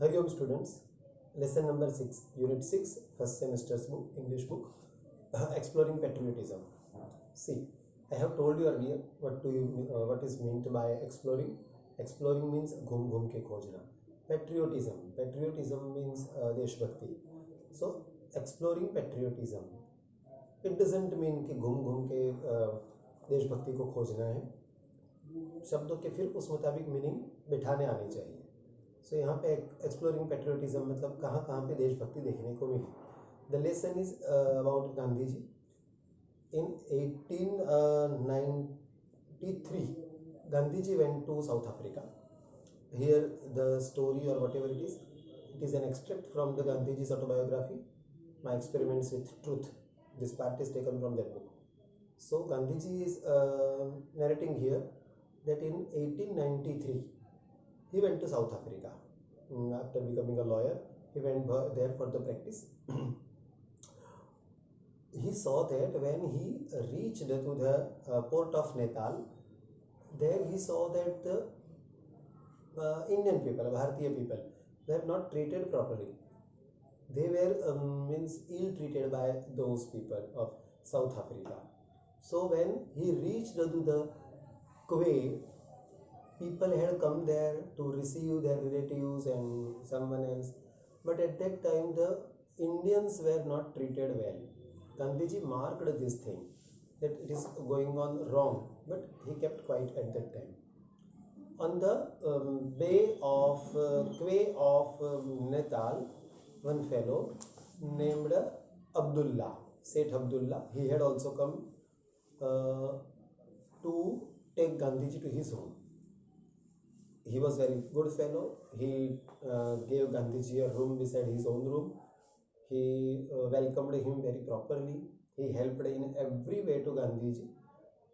Hariom students, lesson number 6, unit 6, first semester's book, English book, exploring patriotism. See, I have told you earlier what is meant by exploring. Exploring means घूम घूम के खोजना. Patriotism means देशभक्ति. So exploring patriotism, it doesn't mean कि घूम घूम के देशभक्ति को खोजना है. शब्दों के फिर उस मुताबिक मीनिंग बिठाने आनी चाहिए. सो यहाँ पे एक्सप्लोरिंग पेट्रियोटिज्म मतलब कहाँ कहाँ पे देशभक्ति देखने को मिली. The lesson is about Gandhi ji. In 1893 Gandhi ji went to South Africa. Here the story or whatever it is an extract from the Gandhiji's autobiography, My Experiments with Truth. This part is taken from that book. So Gandhiji is narrating here that in 1893 he went to South Africa. After becoming a lawyer, he went there for the practice. He saw that when he reached to the port of Natal, there he saw that the Indian people, Bharatiya people, were not treated properly. They were ill treated by those people of South Africa. So when he reached to the Kuwait, people had come there to receive their relatives and someone else, but at that time the Indians were not treated well. Gandhiji marked this thing that it is going on wrong, but he kept quiet at that time. On the bay of quay of Natal, one fellow named Abdullah, Seth Abdullah, he had also come to take Gandhiji to his home. He was very good fellow. He gave Gandhiji a room beside his own room. He welcomed him very properly. He helped in every way to Gandhiji.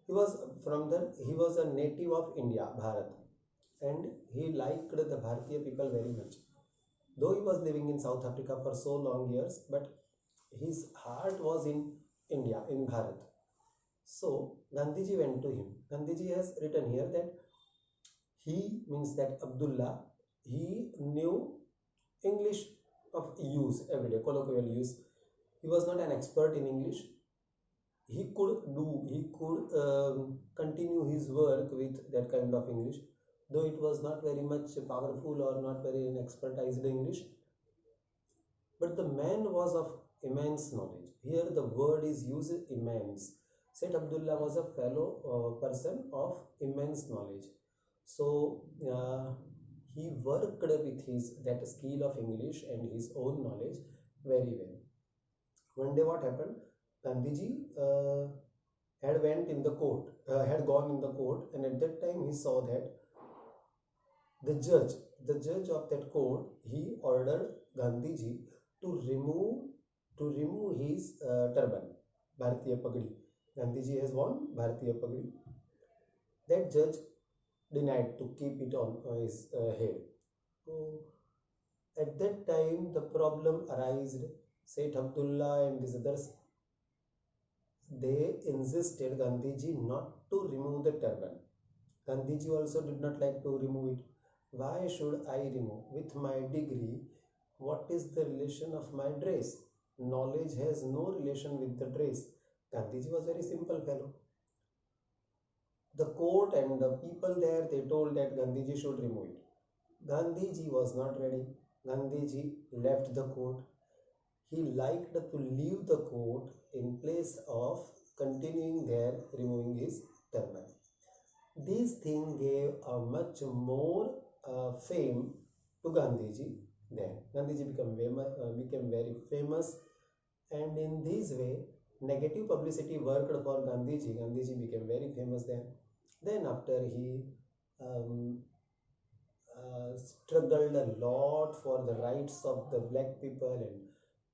He was a native of India, Bharat, and he liked the Bharatiya people very much. Though he was living in South Africa for so long years, but his heart was in India, in Bharat. So Gandhiji went to him. Gandhiji has written here that he means that Abdullah, he knew English of use every day, colloquial use. He was not an expert in English. He could continue his work with that kind of English, though it was not very much powerful or not very expertized English. But the man was of immense knowledge. Here the word is used, immense. Seth Abdullah was a fellow person of immense knowledge. So he worked with that skill of English and his own knowledge very well. One day what happened? Gandhiji had gone in the court, and at that time he saw that the judge of that court, he ordered Gandhiji to remove his turban, Bharatiya Pagdi. Gandhiji has worn Bharatiya Pagdi. That judge denied to keep it on his head. So at that time the problem arose. Seth Abdullah and these others, they insisted Gandhiji not to remove the turban. Gandhiji also did not like to remove it. Why should I remove? With my degree, what is the relation of my dress? Knowledge has no relation with the dress. Gandhiji was a very simple fellow. The court and the people there, they told that Gandhiji should remove it. Gandhiji was not ready. Gandhiji left the court. He liked to leave the court in place of continuing there removing his turban. This thing gave a much more fame to Gandhiji. Then Gandhiji became very famous, and in this way negative publicity worked for Gandhiji. Gandhiji became very famous then. Then after he struggled a lot for the rights of the black people and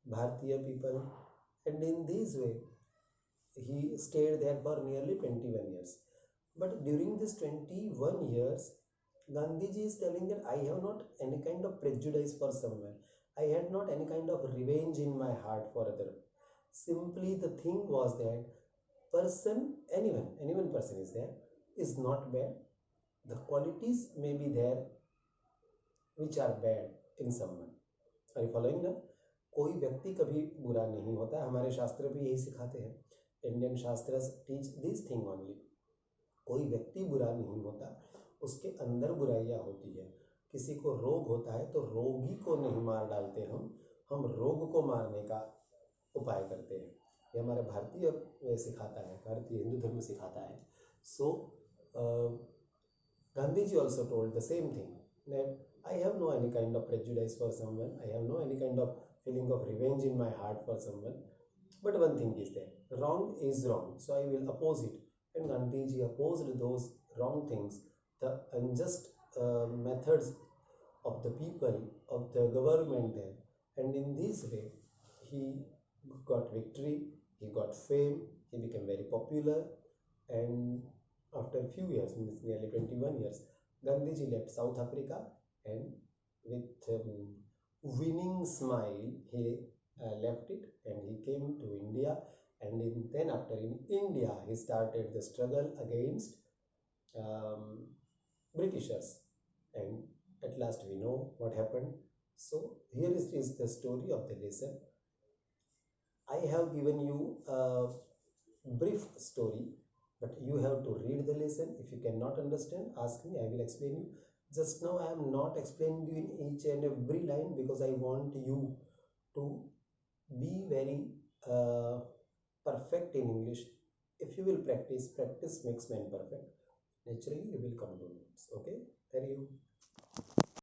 Bharatiya people, and in this way he stayed there for nearly 21 years. But during this 21 years, Gandhiji is telling that I have not any kind of prejudice for someone. I had not any kind of revenge in my heart for other. Simply the thing was that anyone person is there is not bad. The qualities may be there which are bad in someone. Are you following now? कोई व्यक्ति कभी बुरा नहीं होता. हमारे शास्त्र भी यही सिखाते हैं. इंडियन शास्त्र टीच दिस थिंग ओनली. कोई व्यक्ति बुरा नहीं होता, उसके अंदर बुराइयां होती है. किसी को रोग होता है तो रोगी को नहीं मार डालते हम रोग को मारने का उपाय करते हैं. ये हमारा भारतीय सिखाता है, भारतीय हिंदू धर्म सिखाता है. सो Gandhi ji also told the same thing, that I have no any kind of prejudice for someone, I have no any kind of feeling of revenge in my heart for someone, but one thing is there, wrong is wrong, so I will oppose it. And Gandhi ji opposed those wrong things, the unjust methods of the people, of the government there, and in this way he got victory, he got fame, he became very popular. And after a few years, means nearly 21 years, Gandhiji left South Africa, and with winning smile he left it, and he came to India. And then after in India he started the struggle against um, Britishers, and at last we know what happened. So here is the story of the lesson. I have given you a brief story, but you have to read the lesson. If you cannot understand, ask me, I will explain you. Just now I am not explaining you in each and every line, because I want you to be very perfect in English. If you will practice, practice makes man perfect. Naturally you will come to notes. Okay, there you